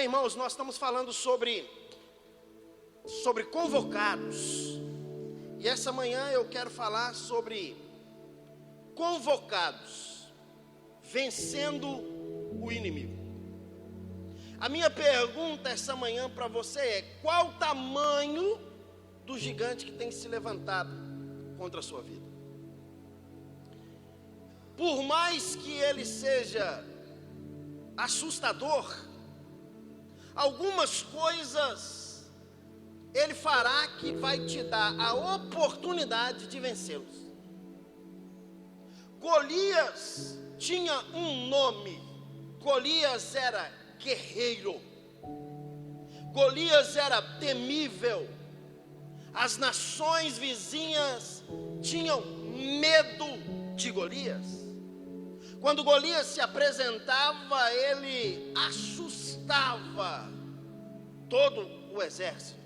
irmãos, nós estamos falando sobre convocados. E essa manhã eu quero falar sobre convocados, vencendo o inimigo. A minha pergunta essa manhã para você é: qual o tamanho do gigante que tem se levantado contra a sua vida? Por mais que ele seja assustador, algumas coisas ele fará que vai te dar a oportunidade de vencê-los. Golias tinha um nome. Golias era guerreiro. Golias era temível. As nações vizinhas tinham medo de Golias. Quando Golias se apresentava, ele assustava todo o exército.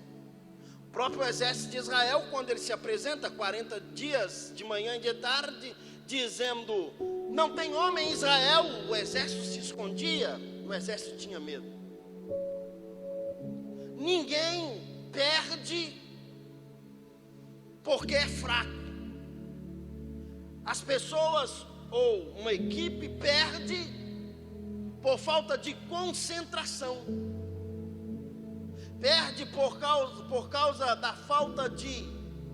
O próprio exército de Israel, quando ele se apresenta 40 dias de manhã e de tarde, dizendo: não tem homem em Israel, o exército se escondia, o exército tinha medo. Ninguém perde porque é fraco. As pessoas ou uma equipe perde por falta de concentração, perde por causa da falta de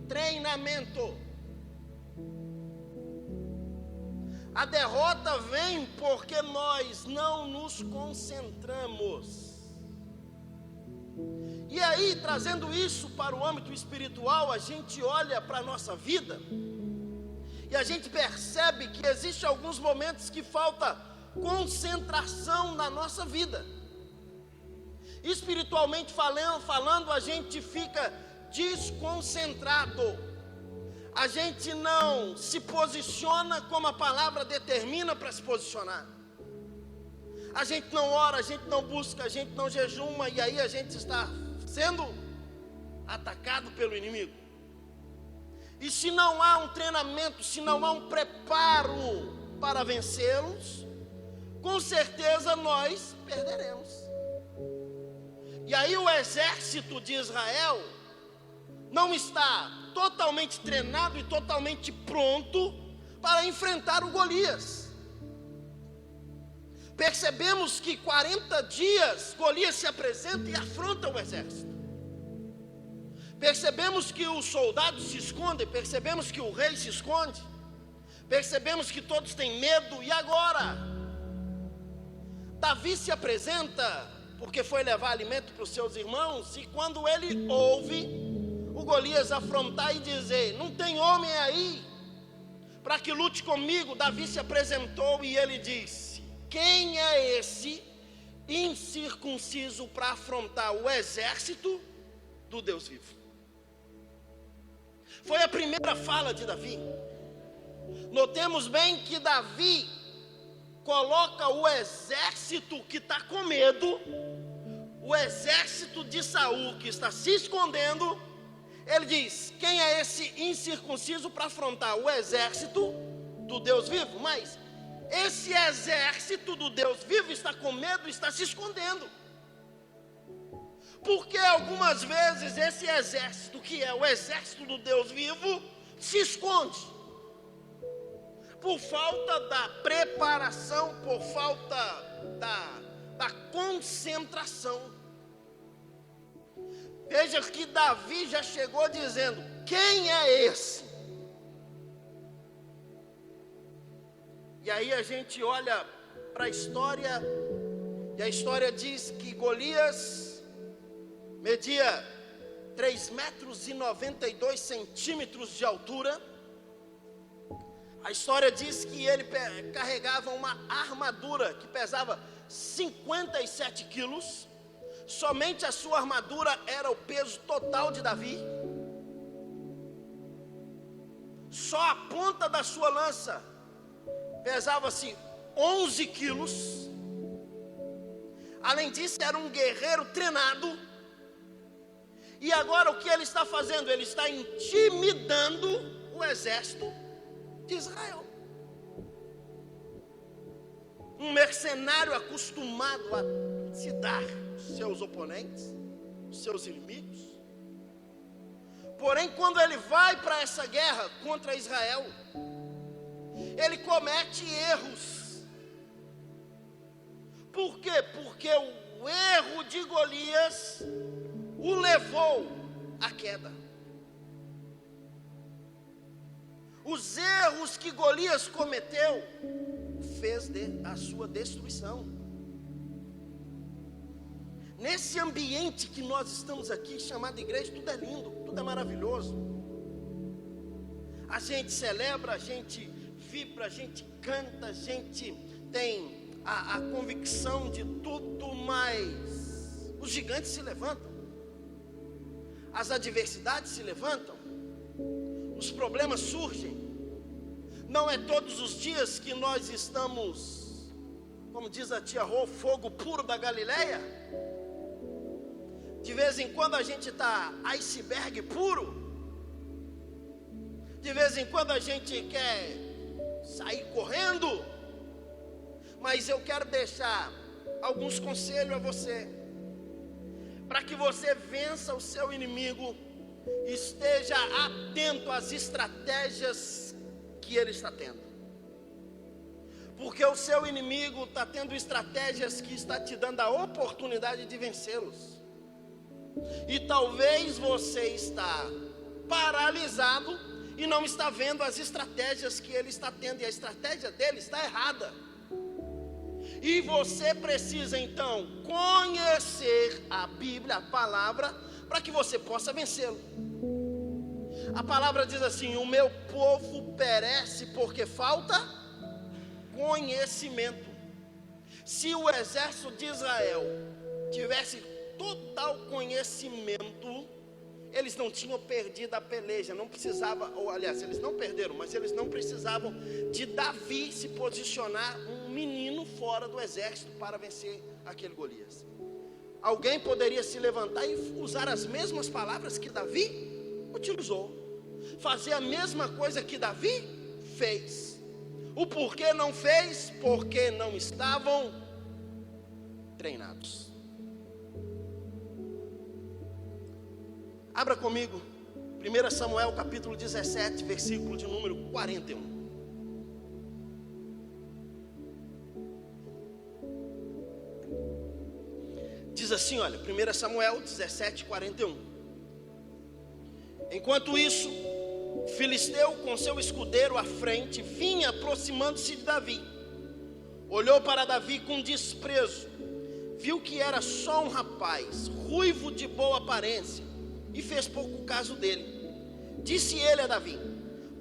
treinamento. A derrota vem porque nós não nos concentramos. E aí, trazendo isso para o âmbito espiritual, a gente olha para a nossa vida e a gente percebe que existem alguns momentos que falta concentração na nossa vida. Espiritualmente falando, a gente fica desconcentrado. A gente não se posiciona como a palavra determina para se posicionar. A gente não ora, a gente não busca, a gente não jejuma, e aí a gente está sendo atacado pelo inimigo. E se não há um treinamento, se não há um preparo para vencê-los, com certeza nós perderemos. E aí o exército de Israel não está totalmente treinado e totalmente pronto para enfrentar o Golias. Percebemos que 40 dias Golias se apresenta e afronta o exército. Percebemos que os soldados se escondem, percebemos que o rei se esconde, percebemos que todos têm medo. E agora? Davi se apresenta porque foi levar alimento para os seus irmãos, e quando ele ouve o Golias afrontar e dizer: não tem homem aí para que lute comigo, Davi se apresentou e ele disse: quem é esse incircunciso para afrontar o exército do Deus vivo? Foi a primeira fala de Davi. Notemos bem que Davi coloca o exército que está com medo, o exército de Saul que está se escondendo. Ele diz: quem é esse incircunciso para afrontar o exército do Deus vivo? Mas esse exército do Deus vivo está com medo, está se escondendo. Porque algumas vezes esse exército, que é o exército do Deus vivo, se esconde. Por falta da preparação, por falta da concentração. Veja que Davi já chegou dizendo: quem é esse? E aí a gente olha para a história, e a história diz que Golias media 3,92 metros de altura. A história diz que ele carregava uma armadura que pesava 57 quilos. Somente a sua armadura era o peso total de Davi. Só a ponta da sua lança pesava-se 11 quilos. Além disso, era um guerreiro treinado. E agora o que ele está fazendo? Ele está intimidando o exército de Israel. Um mercenário acostumado a se dar seus oponentes, os seus inimigos. Porém, quando ele vai para essa guerra contra Israel, ele comete erros. Por quê? Porque o erro de Golias o levou à queda. Os erros que Golias cometeu fez a sua destruição. Nesse ambiente que nós estamos aqui, chamado igreja, tudo é lindo, tudo é maravilhoso. A gente celebra, a gente vibra, a gente canta, a gente tem a convicção de tudo, mas os gigantes se levantam, as adversidades se levantam, os problemas surgem. Não é todos os dias que nós estamos, como diz a tia Rô, fogo puro da Galileia. De vez em quando a gente está iceberg puro. De vez em quando a gente quer sair correndo. Mas eu quero deixar alguns conselhos a você, para que você vença o seu inimigo, esteja atento às estratégias que ele está tendo. Porque o seu inimigo está tendo estratégias que está te dando a oportunidade de vencê-los. E talvez você está paralisado e não está vendo as estratégias que ele está tendo, e a estratégia dele está errada. E você precisa então conhecer a Bíblia, a palavra, para que você possa vencê-lo. A palavra diz assim: o meu povo perece porque falta conhecimento. Se o exército de Israel tivesse total conhecimento, eles não tinham perdido a peleja, não precisava, ou aliás, eles não perderam, mas eles não precisavam de Davi se posicionar um menino fora do exército para vencer aquele Golias. Alguém poderia se levantar e usar as mesmas palavras que Davi utilizou, fazer a mesma coisa que Davi fez. O porquê não fez? Porque não estavam treinados. Abra comigo, 1 Samuel capítulo 17, versículo de número 41. Diz assim, olha, 1 Samuel 17, 41. Enquanto isso, o filisteu com seu escudeiro à frente vinha aproximando-se de Davi. Olhou para Davi com desprezo, viu que era só um rapaz, ruivo de boa aparência, e fez pouco caso dele. Disse ele a Davi: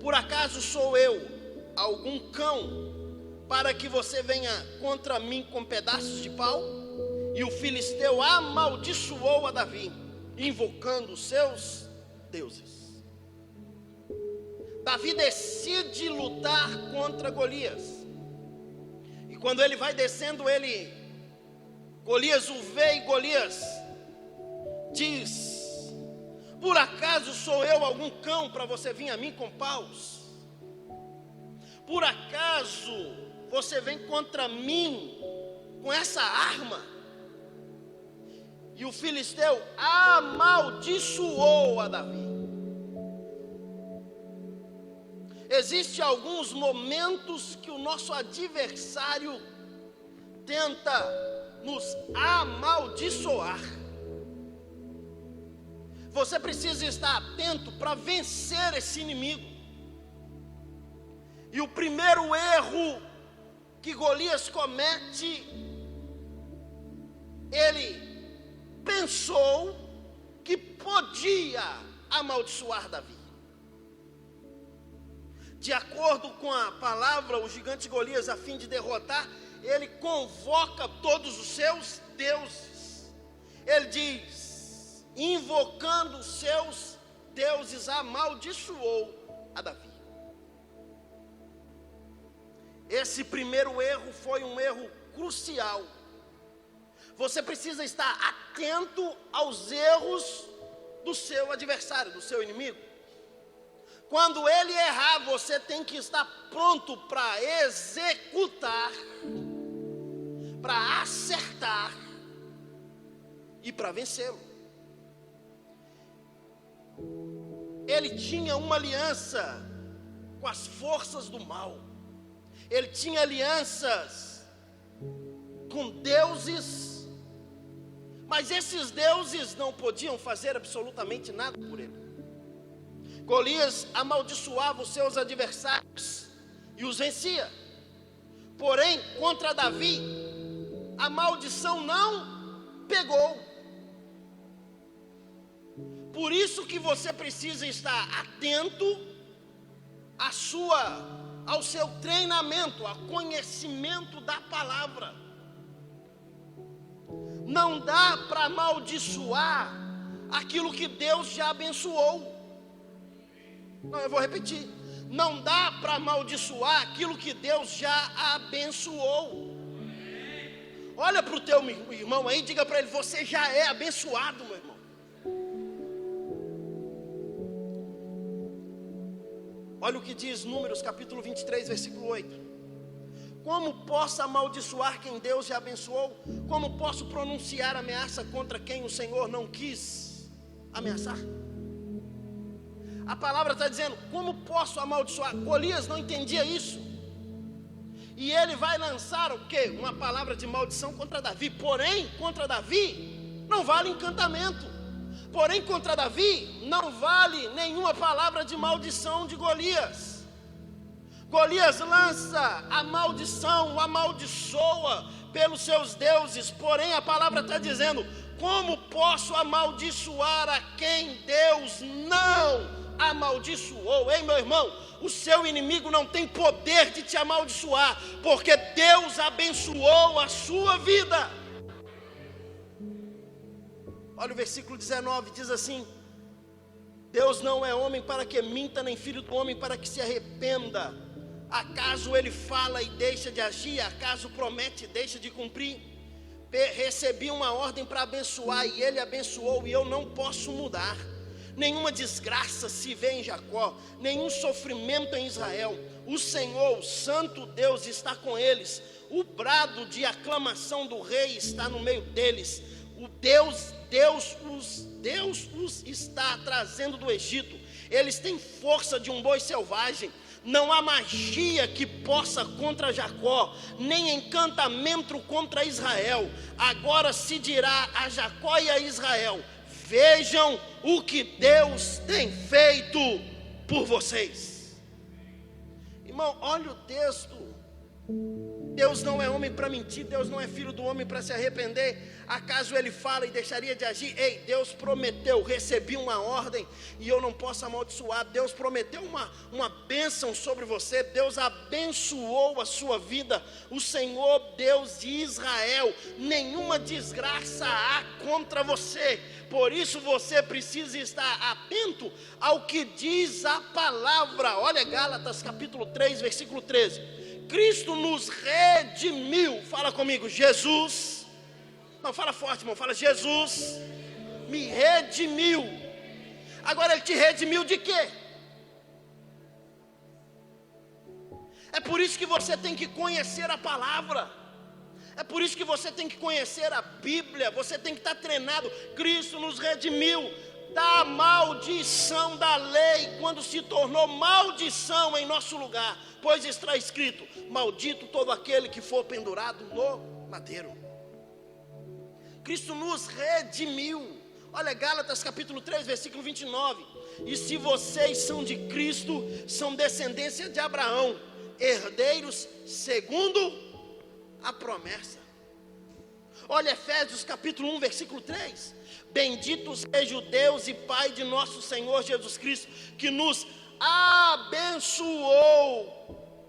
por acaso sou eu algum cão para que você venha contra mim com pedaços de pau? E o filisteu amaldiçoou a Davi, invocando os seus deuses. Davi decide lutar contra Golias. E quando ele vai descendo, Golias o vê, e Golias diz: por acaso sou eu algum cão para você vir a mim com paus? Por acaso você vem contra mim com essa arma? E o filisteu amaldiçoou a Davi. Existem alguns momentos que o nosso adversário tenta nos amaldiçoar. Você precisa estar atento para vencer esse inimigo. E o primeiro erro que Golias comete, ele pensou que podia amaldiçoar Davi. De acordo com a palavra, o gigante Golias, a fim de derrotar, ele convoca todos os seus deuses. Ele diz: invocando os seus deuses, amaldiçoou a Davi. Esse primeiro erro foi um erro crucial. Você precisa estar atento aos erros do seu adversário, do seu inimigo. Quando ele errar, você tem que estar pronto para executar, para acertar e para vencê-lo. Ele tinha uma aliança com as forças do mal. Ele tinha alianças com deuses, mas esses deuses não podiam fazer absolutamente nada por ele. Golias amaldiçoava os seus adversários e os vencia. Porém, contra Davi, a maldição não pegou. Por isso que você precisa estar atento ao seu treinamento, ao conhecimento da palavra. Não dá para amaldiçoar aquilo que Deus já abençoou. Não, eu vou repetir. Não dá para amaldiçoar aquilo que Deus já abençoou. Olha para o teu irmão aí, diga para ele: você já é abençoado, meu irmão. Olha o que diz Números capítulo 23, versículo 8. Como posso amaldiçoar quem Deus já abençoou? Como posso pronunciar ameaça contra quem o Senhor não quis ameaçar? A palavra está dizendo: como posso amaldiçoar? Golias não entendia isso. E ele vai lançar o quê? Uma palavra de maldição contra Davi. Porém, contra Davi não vale encantamento. Porém, contra Davi não vale nenhuma palavra de maldição de Golias. Golias lança a maldição, o amaldiçoa pelos seus deuses. Porém, a palavra está dizendo: como posso amaldiçoar a quem Deus não amaldiçoou? Ei, meu irmão, o seu inimigo não tem poder de te amaldiçoar, porque Deus abençoou a sua vida. Olha o versículo 19, diz assim: Deus não é homem para que minta, nem filho do homem para que se arrependa. Acaso ele fala e deixa de agir? Acaso promete e deixa de cumprir? Recebi uma ordem para abençoar e ele abençoou, e eu não posso mudar. Nenhuma desgraça se vê em Jacó, nenhum sofrimento em Israel. O Senhor, o Santo Deus, está com eles. O brado de aclamação do rei está no meio deles. O Deus os está trazendo do Egito. Eles têm força de um boi selvagem. Não há magia que possa contra Jacó, nem encantamento contra Israel. Agora se dirá a Jacó e a Israel: vejam o que Deus tem feito por vocês. Irmão, olha o texto. Deus não é homem para mentir, Deus não é filho do homem para se arrepender. Acaso ele fala e deixaria de agir? Ei, Deus prometeu, recebi uma ordem e eu não posso amaldiçoar. Deus prometeu uma bênção sobre você, Deus abençoou a sua vida. O Senhor Deus de Israel, nenhuma desgraça há contra você. Por isso você precisa estar atento ao que diz a palavra. Olha Gálatas capítulo 3, versículo 13. Cristo nos redimiu. Fala comigo: Jesus. Não, fala forte, irmão. Fala: Jesus me redimiu. Agora ele te redimiu de quê? É por isso que você tem que conhecer a palavra. É por isso que você tem que conhecer a Bíblia. Você tem que estar treinado. Cristo nos redimiu da maldição da lei, quando se tornou maldição em nosso lugar. Pois está escrito: maldito todo aquele que for pendurado no madeiro. Cristo nos redimiu. Olha Gálatas capítulo 3, versículo 29. E se vocês são de Cristo, são descendência de Abraão, herdeiros segundo a promessa. Olha Efésios capítulo 1, versículo 3. Bendito seja o Deus e Pai de nosso Senhor Jesus Cristo, que nos abençoou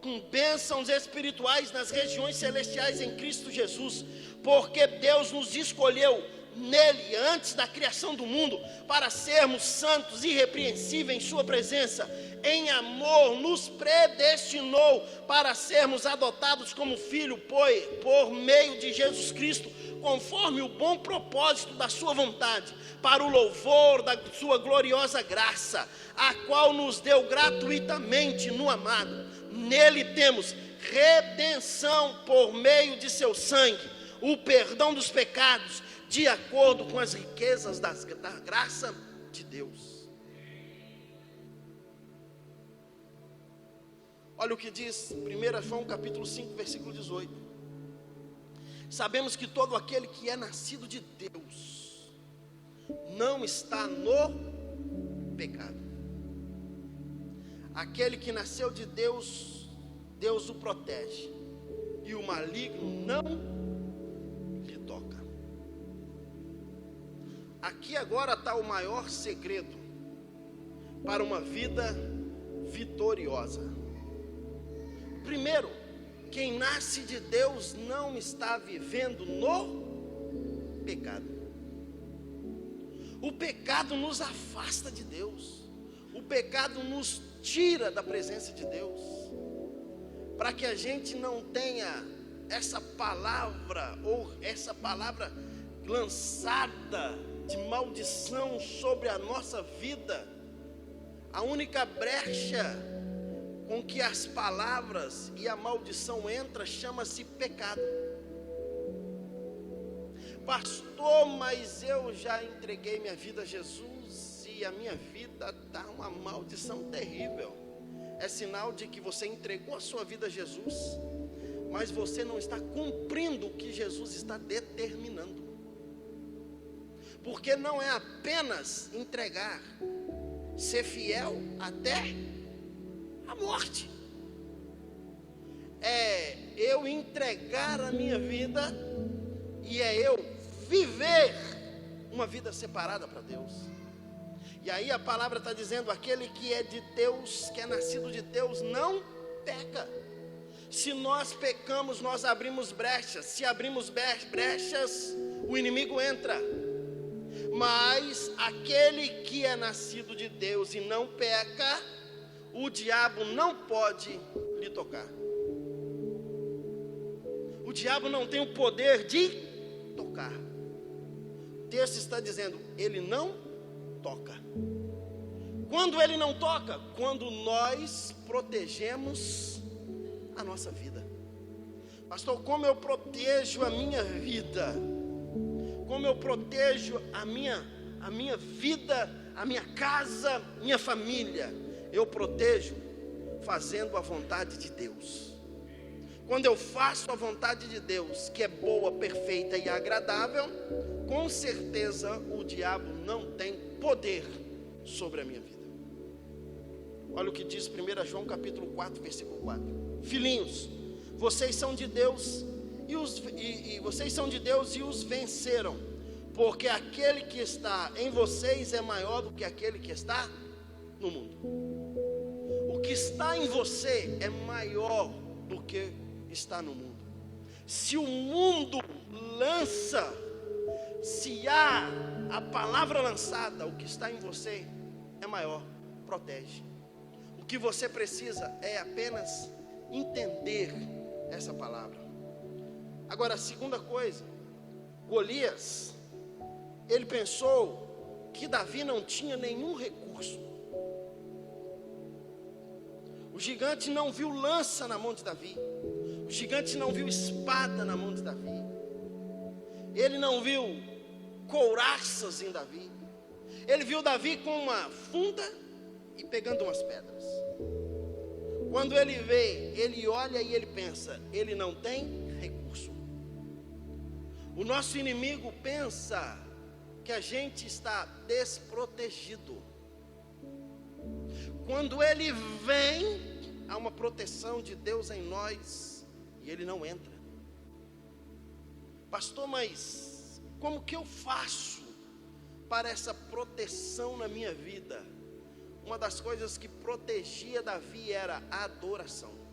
com bênçãos espirituais nas regiões celestiais em Cristo Jesus, porque Deus nos escolheu nele antes da criação do mundo, para sermos santos e irrepreensíveis em sua presença. Em amor nos predestinou para sermos adotados como filho por meio de Jesus Cristo, conforme o bom propósito da sua vontade, para o louvor da sua gloriosa graça, a qual nos deu gratuitamente no amado. Nele temos redenção por meio de seu sangue, o perdão dos pecados, de acordo com as riquezas da graça de Deus. Olha o que diz 1 João capítulo 5, versículo 18. Sabemos que todo aquele que é nascido de Deus não está no pecado. Aquele que nasceu de Deus, Deus o protege, e o maligno não lhe toca. Aqui agora está o maior segredo para uma vida vitoriosa. Primeiro, quem nasce de Deus não está vivendo no pecado. O pecado nos afasta de Deus. O pecado nos tira da presença de Deus. Para que a gente não tenha essa palavra, ou essa palavra lançada de maldição sobre a nossa vida, a única brecha com que as palavras e a maldição entram chama-se pecado. Pastor, mas eu já entreguei minha vida a Jesus e a minha vida está uma maldição terrível. É sinal de que você entregou a sua vida a Jesus, mas você não está cumprindo o que Jesus está determinando. Porque não é apenas entregar, ser fiel até a morte. É eu entregar a minha vida e é eu viver uma vida separada para Deus. E aí a palavra está dizendo: aquele que é de Deus, que é nascido de Deus, não peca. Se nós pecamos, nós abrimos brechas. Se abrimos brechas, o inimigo entra. Mas aquele que é nascido de Deus e não peca, o diabo não pode lhe tocar. O diabo não tem o poder de tocar. O texto está dizendo: ele não toca. Quando ele não toca? Quando nós protegemos a nossa vida. Pastor, como eu protejo a minha vida? Como eu protejo a minha vida, a minha casa, minha família? Eu protejo fazendo a vontade de Deus. Quando eu faço a vontade de Deus, que é boa, perfeita e agradável, com certeza o diabo não tem poder sobre a minha vida. Olha o que diz 1 João capítulo 4, versículo 4. Filhinhos, vocês são de Deus vocês são de Deus e os venceram, porque aquele que está em vocês é maior do que aquele que está no mundo. O que está em você é maior do que está no mundo. Se o mundo lança, se há a palavra lançada, o que está em você é maior, protege. O que você precisa é apenas entender essa palavra. Agora, a segunda coisa, Golias, ele pensou que Davi não tinha nenhum recurso. O gigante não viu lança na mão de Davi. O gigante não viu espada na mão de Davi. Ele não viu couraças em Davi. Ele viu Davi com uma funda e pegando umas pedras. Quando ele vê, ele olha e ele pensa: ele não tem recurso. O nosso inimigo pensa que a gente está desprotegido. Quando ele vem, há uma proteção de Deus em nós e ele não entra. Pastor, mas como que eu faço para essa proteção na minha vida? Uma das coisas que protegia Davi era a adoração.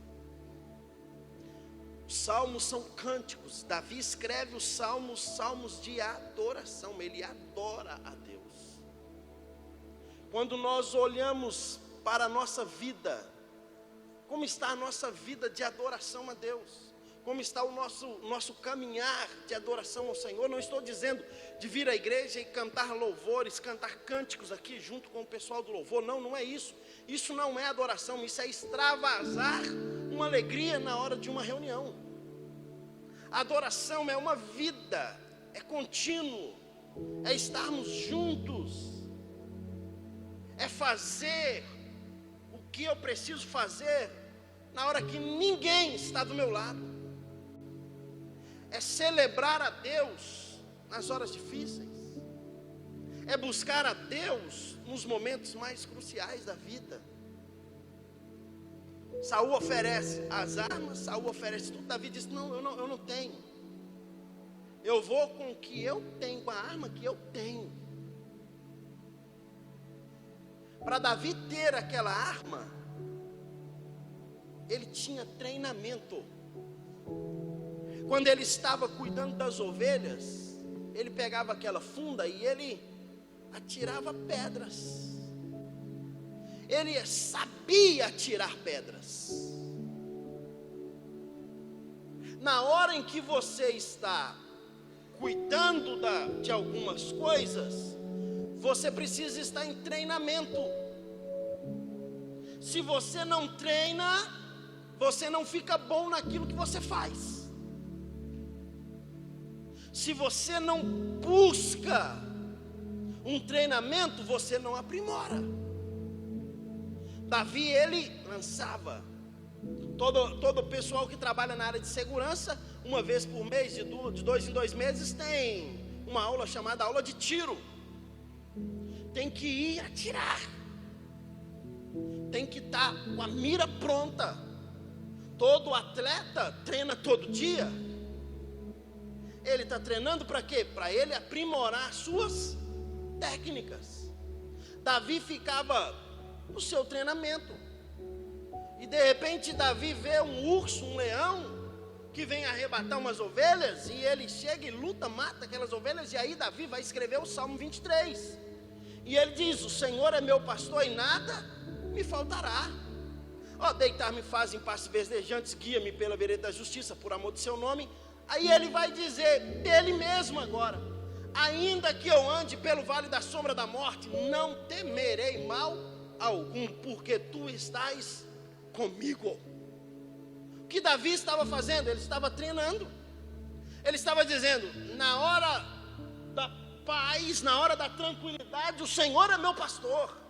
Os salmos são cânticos. Davi escreve os salmos de adoração. Ele adora a Deus. Quando nós olhamos para a nossa vida, como está a nossa vida de adoração a Deus? Como está o nosso caminhar de adoração ao Senhor? Não estou dizendo de vir à igreja e cantar louvores, cantar cânticos aqui junto com o pessoal do louvor. Não, não é isso. Isso não é adoração, isso é extravasar uma alegria na hora de uma reunião. A adoração é uma vida é contínuo, é estarmos juntos, é fazer o que eu preciso fazer na hora que ninguém está do meu lado, é celebrar a Deus nas horas difíceis, é buscar a Deus nos momentos mais cruciais da vida. Saul oferece as armas, Saul oferece tudo. Davi diz: não, eu não tenho. Eu vou com o que eu tenho, com a arma que eu tenho. Para Davi ter aquela arma, ele tinha treinamento. Quando ele estava cuidando das ovelhas, ele pegava aquela funda e ele atirava pedras. Ele sabia atirar pedras. Na hora em que você está cuidando de algumas coisas, você precisa estar em treinamento. Se você não treina, você não fica bom naquilo que você faz. Se você não busca um treinamento, você não aprimora. Davi, ele lançava. Todo o pessoal que trabalha na área de segurança, uma vez por mês, de 2 em 2 meses, tem uma aula chamada aula de tiro. Tem que ir atirar. Tem que estar com a mira pronta. Todo atleta treina todo dia. Ele está treinando para quê? Para ele aprimorar suas técnicas. Davi ficava no seu treinamento. E de repente Davi vê um urso, um leão, que vem arrebatar umas ovelhas, e ele chega e luta, mata aquelas ovelhas, e aí Davi vai escrever o Salmo 23. E ele diz: o Senhor é meu pastor e nada me faltará. Deitar-me faz em pastos verdejantes, guia-me pela vereda da justiça, por amor do seu nome. Aí ele vai dizer dele mesmo agora: ainda que eu ande pelo vale da sombra da morte, não temerei mal algum, porque tu estás comigo. O que Davi estava fazendo? Ele estava treinando. Ele estava dizendo: na hora da paz, na hora da tranquilidade, o Senhor é meu pastor.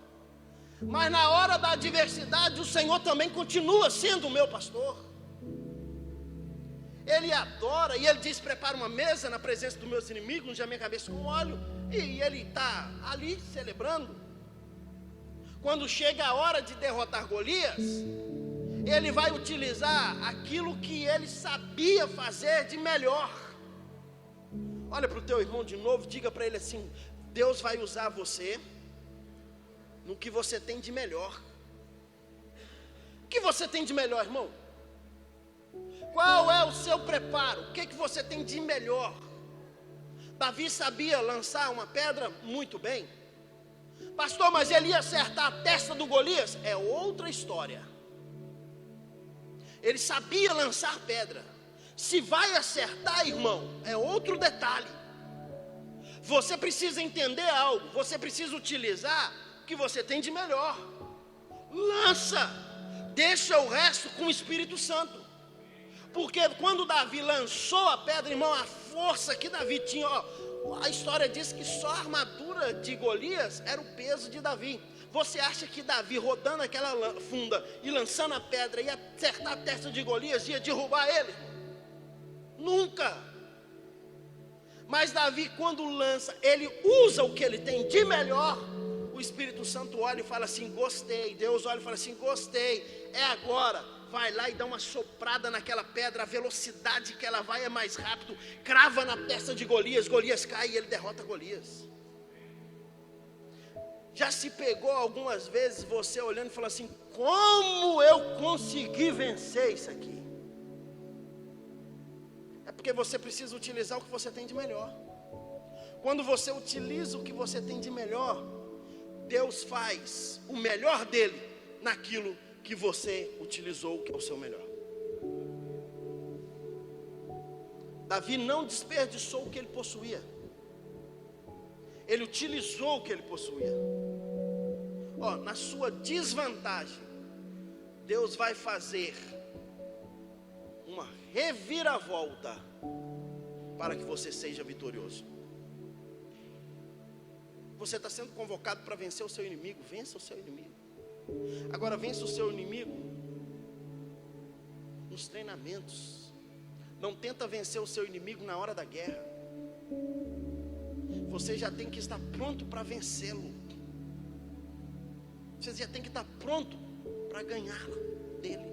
Mas na hora da adversidade, o Senhor também continua sendo o meu pastor. Ele adora, e ele diz: prepara uma mesa na presença dos meus inimigos, unge a minha cabeça com óleo. E ele está ali celebrando. Quando chega a hora de derrotar Golias, ele vai utilizar aquilo que ele sabia fazer de melhor. Olha para o teu irmão de novo, diga para ele assim: Deus vai usar você no que você tem de melhor. O que você tem de melhor, irmão? Qual é o seu preparo? O que você tem de melhor? Davi sabia lançar uma pedra muito bem. Pastor, mas ele ia acertar a testa do Golias? É outra história. Ele sabia lançar pedra. Se vai acertar, irmão, é outro detalhe. Você precisa entender algo. Você precisa utilizar o que você tem de melhor. Lança. Deixa o resto com o Espírito Santo. Porque quando Davi lançou a pedra, irmão, a força que Davi tinha, a história diz que só a armadura de Golias era o peso de Davi. Você acha que Davi, rodando aquela funda e lançando a pedra, ia acertar a testa de Golias, ia derrubar ele? Nunca. Mas Davi, quando lança, ele usa o que ele tem de melhor. O Espírito Santo olha e fala assim: gostei. Deus olha e fala assim: gostei, é agora. Vai lá e dá uma soprada naquela pedra, a velocidade que ela vai é mais rápido, crava na testa de Golias, Golias cai e ele derrota Golias. Já se pegou algumas vezes você olhando e falando assim: como eu consegui vencer isso aqui? É porque você precisa utilizar o que você tem de melhor. Quando você utiliza o que você tem de melhor, Deus faz o melhor dele naquilo que você utilizou, que é o seu melhor. Davi não desperdiçou o que ele possuía. Ele utilizou o que ele possuía. Na sua desvantagem, Deus vai fazer uma reviravolta para que você seja vitorioso. Você está sendo convocado para vencer o seu inimigo. Vença o seu inimigo. Agora vença o seu inimigo nos treinamentos. Não tenta vencer o seu inimigo na hora da guerra. Você já tem que estar pronto para vencê-lo. Você já tem que estar pronto para ganhar dele.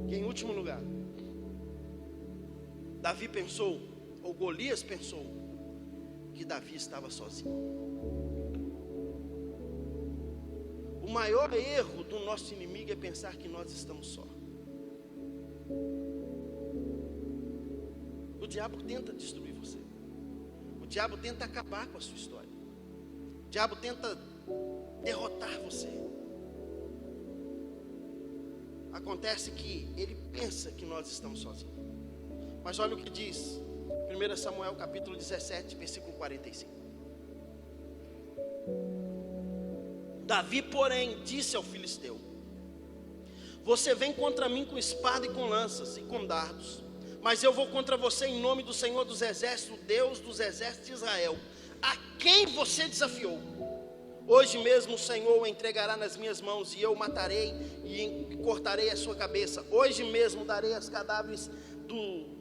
E em último lugar, Davi pensou, ou Golias pensou, que Davi estava sozinho. O maior erro do nosso inimigo é pensar que nós estamos só. O diabo tenta destruir você. O diabo tenta acabar com a sua história. O diabo tenta derrotar você. Acontece que ele pensa que nós estamos sozinhos. Mas olha o que diz 1 Samuel capítulo 17, versículo 45. Davi, porém, disse ao filisteu: você vem contra mim com espada e com lanças e com dardos, mas eu vou contra você em nome do Senhor dos exércitos, Deus dos exércitos de Israel, a quem você desafiou. Hoje mesmo o Senhor o entregará nas minhas mãos, e eu o matarei e cortarei a sua cabeça. Hoje mesmo darei os cadáveres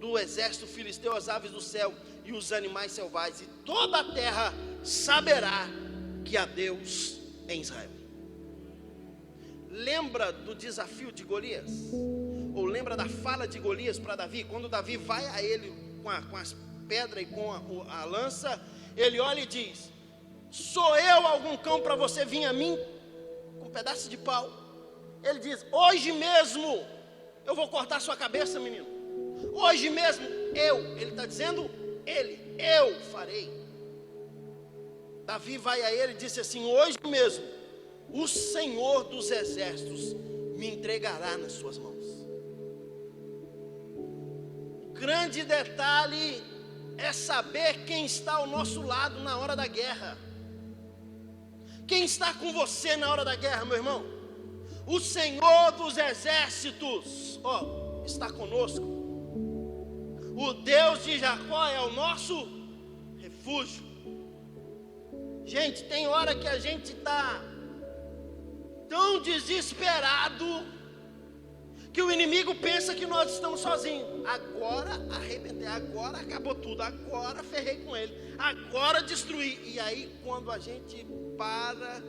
do exército filisteu, as aves do céu e os animais selvagens, e toda a terra saberá que há Deus em Israel. Lembra do desafio de Golias? Ou lembra da fala de Golias para Davi? Quando Davi vai a ele com as pedras e com a lança, ele olha e diz: sou eu algum cão para você vir a mim com um pedaço de pau? Ele diz: hoje mesmo eu vou cortar sua cabeça, menino. Hoje mesmo ele está dizendo eu farei. Davi vai a ele e disse assim: hoje mesmo o Senhor dos exércitos me entregará nas suas mãos. O grande detalhe é saber quem está ao nosso lado na hora da guerra. Quem está com você na hora da guerra, meu irmão? O Senhor dos exércitos, está conosco. O Deus de Jacó é o nosso refúgio. Gente, tem hora que a gente está tão desesperado que o inimigo pensa que nós estamos sozinhos. Agora arrebentei, agora acabou tudo, agora ferrei com ele, agora destruí. E aí quando a gente para,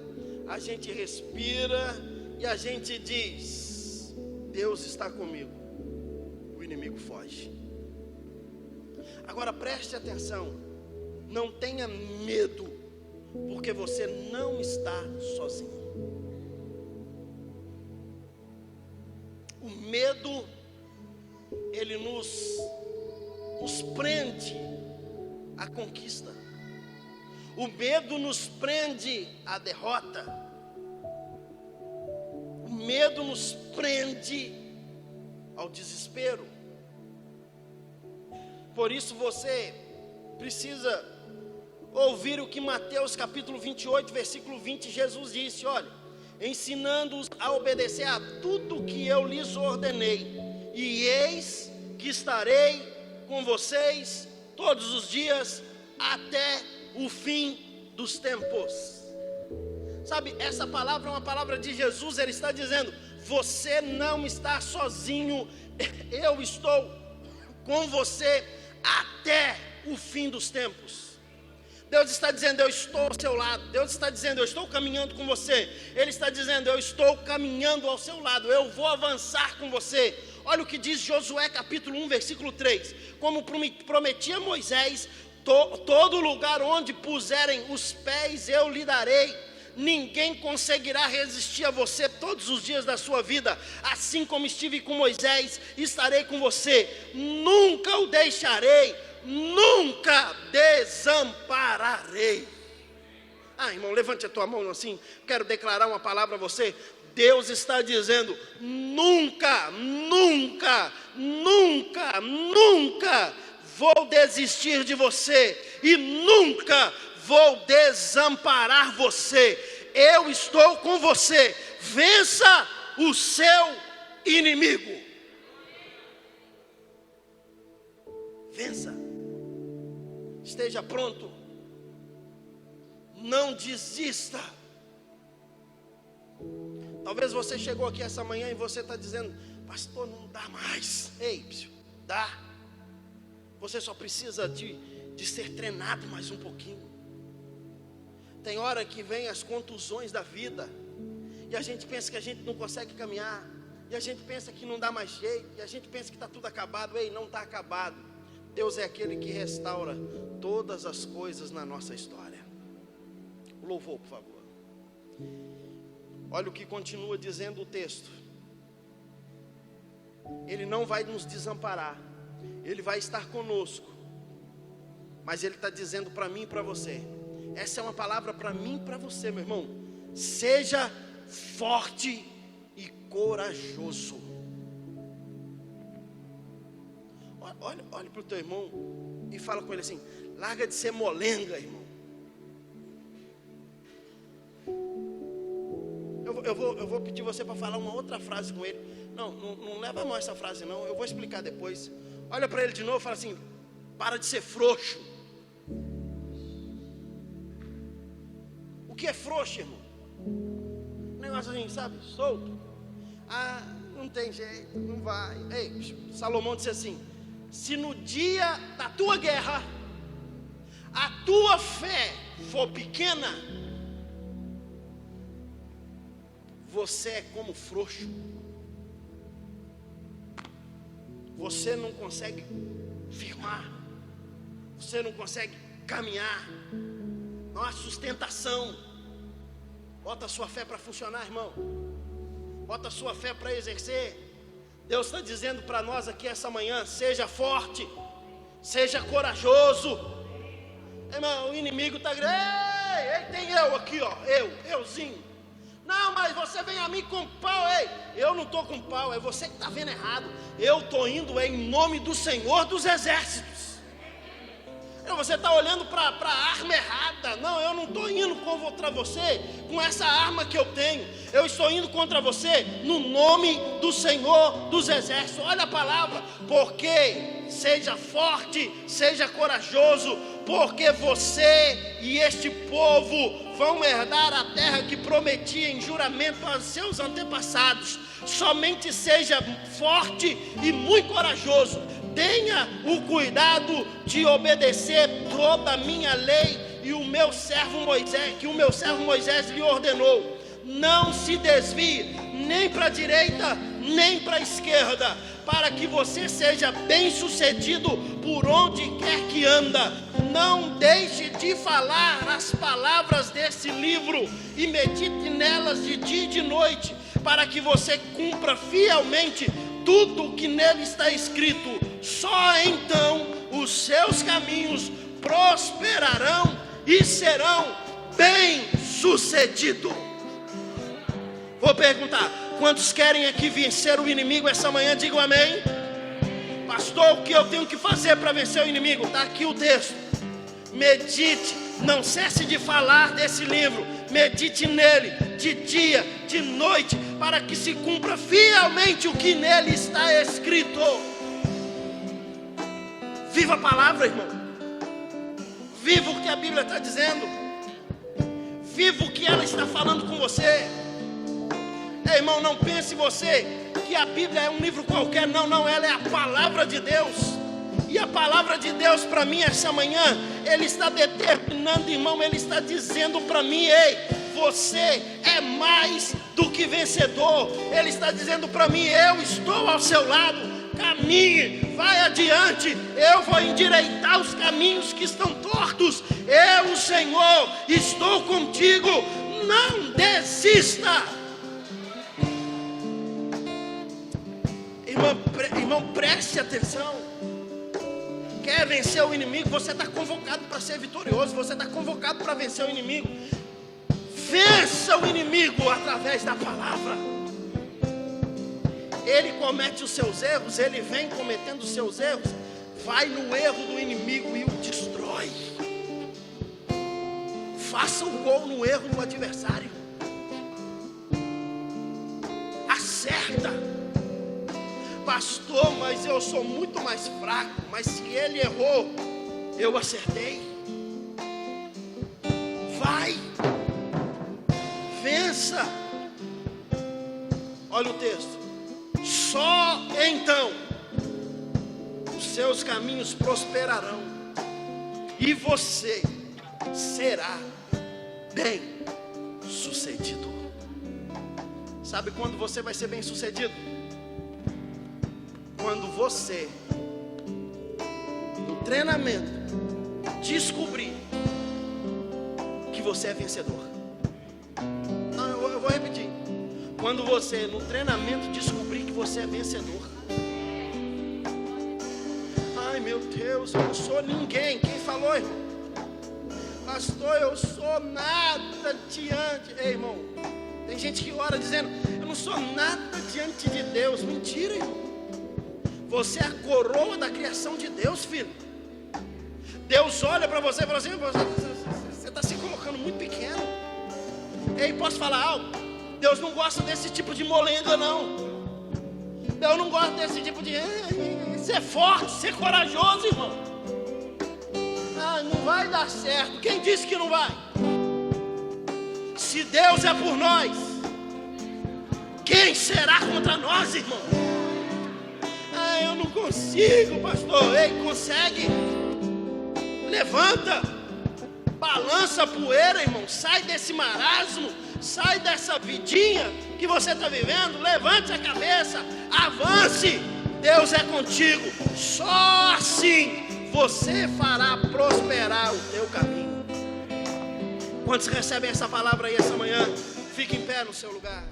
a gente respira e a gente diz: Deus está comigo, o inimigo foge. Agora preste atenção, não tenha medo, porque você não está sozinho. O medo, ele nos prende à conquista. O medo nos prende à derrota. O medo nos prende ao desespero. Por isso você precisa ouvir o que Mateus capítulo 28, versículo 20, Jesus disse: olha, ensinando-os a obedecer a tudo que eu lhes ordenei, e eis que estarei com vocês todos os dias até o fim dos tempos. Sabe, essa palavra é uma palavra de Jesus. Ele está dizendo: você não está sozinho, eu estou com você até o fim dos tempos. Deus está dizendo: eu estou ao seu lado. Deus está dizendo: eu estou caminhando com você. Ele está dizendo: eu estou caminhando ao seu lado, eu vou avançar com você. Olha o que diz Josué capítulo 1, versículo 3. Como prometia Moisés, todo lugar onde puserem os pés eu lhe darei. Ninguém conseguirá resistir a você todos os dias da sua vida. Assim como estive com Moisés, estarei com você. Nunca o deixarei, nunca desampararei. Irmão, levante a tua mão assim. Quero declarar uma palavra a você. Deus está dizendo: nunca, nunca, nunca, nunca vou desistir de você, e nunca vou desamparar você. Eu estou com você. Vença o seu inimigo. Vença. Esteja pronto. Não desista. Talvez você chegou aqui essa manhã e você está dizendo: pastor, não dá mais. Ei, dá. Você só precisa de ser treinado mais um pouquinho. Tem hora que vem as contusões da vida, e a gente pensa que a gente não consegue caminhar, e a gente pensa que não dá mais jeito, e a gente pensa que está tudo acabado. Ei, não está acabado. Deus é aquele que restaura todas as coisas na nossa história. O louvor, por favor. Olha o que continua dizendo o texto. Ele não vai nos desamparar, Ele vai estar conosco. Mas Ele está dizendo para mim e para você. Essa é uma palavra para mim e para você, meu irmão. Seja forte e corajoso. Olhe para o teu irmão e fala com ele assim: larga de ser molenga, irmão. Eu vou pedir você para falar uma outra frase com ele. Não leva a mão essa frase não, eu vou explicar depois. Olha para ele de novo e fala assim: para de ser frouxo. O que é frouxo, irmão? Um negócio assim, sabe, solto. Ah, não tem jeito, não vai. Ei, Salomão disse assim: se no dia da tua guerra a tua fé for pequena, você é como frouxo. Você não consegue firmar, você não consegue caminhar, não há sustentação. Bota a sua fé para funcionar, irmão. Bota a sua fé para exercer. Deus está dizendo para nós aqui essa manhã: seja forte, seja corajoso. Irmão, o inimigo está gritando: ei, tem eu aqui, ó, euzinho. Não, mas você vem a mim com pau. Ei, eu não estou com pau, é você que está vendo errado. Eu estou indo em nome do Senhor dos Exércitos. Você está olhando para a arma errada. Não, eu não estou indo contra você com essa arma que eu tenho. Eu estou indo contra você no nome do Senhor dos Exércitos. Olha a palavra: porque seja forte, seja corajoso, porque você e este povo vão herdar a terra que prometia em juramento aos seus antepassados. Somente seja forte e muito corajoso. Tenha o cuidado de obedecer toda a minha lei e o meu servo Moisés, que o meu servo Moisés lhe ordenou. Não se desvie nem para a direita nem para a esquerda, para que você seja bem sucedido por onde quer que anda. Não deixe de falar as palavras desse livro e medite nelas de dia e de noite, para que você cumpra fielmente tudo o que nele está escrito. Só então os seus caminhos prosperarão e serão bem-sucedidos. Vou perguntar: quantos querem aqui vencer o inimigo essa manhã? Digam amém. Pastor, o que eu tenho que fazer para vencer o inimigo? Está aqui o texto. Medite, não cesse de falar desse livro. Medite nele de dia, de noite, para que se cumpra fielmente o que nele está escrito. Viva a palavra, irmão. Viva o que a Bíblia está dizendo. Viva o que ela está falando com você. Ei, irmão, não pense você que a Bíblia é um livro qualquer. Não, ela é a palavra de Deus. E a palavra de Deus para mim essa manhã, Ele está determinando, irmão, Ele está dizendo para mim: ei, você é mais do que vencedor. Ele está dizendo para mim: eu estou ao seu lado. Caminhe, vai adiante, eu vou endireitar os caminhos que estão tortos. Eu, o Senhor, estou contigo. Não desista. Irmão, preste atenção. Quer vencer o inimigo? Você está convocado para ser vitorioso. Você está convocado para vencer o inimigo. Vença o inimigo através da palavra. Ele comete os seus erros, ele vem cometendo os seus erros, vai no erro do inimigo e o destrói. Faça um gol no erro do adversário. Acerta. Pastor, mas eu sou muito mais fraco. Mas se ele errou, Eu acertei. Vai, vença. Olha o texto. Só então os seus caminhos prosperarão e você será bem sucedido. Sabe quando você vai ser bem sucedido? Quando você, no treinamento, descobrir que você é vencedor. Não, eu vou repetir. Quando você, no treinamento, descobrir que você é vencedor. Ai meu Deus, eu não sou ninguém. Quem falou, irmão? Pastor, eu sou nada diante. Ei, irmão, tem gente que ora dizendo: eu não sou nada diante de Deus. Mentira, irmão. Você é a coroa da criação de Deus, filho. Deus olha para você e fala assim: você está se colocando muito pequeno. Ei, posso falar algo? Deus não gosta desse tipo de molenga, não. Deus não gosta desse tipo de... ser forte, ser corajoso, irmão. Ah, não vai dar certo. Quem disse que não vai? Se Deus é por nós, quem será contra nós, irmão? Ah, eu não consigo, pastor. Ei, consegue? Levanta, balança a poeira, irmão. Sai desse marasmo, sai dessa vidinha que você está vivendo. Levante a cabeça, avance. Deus é contigo. Só assim você fará prosperar o teu caminho. Quantos recebem essa palavra aí essa manhã? Fique em pé no seu lugar.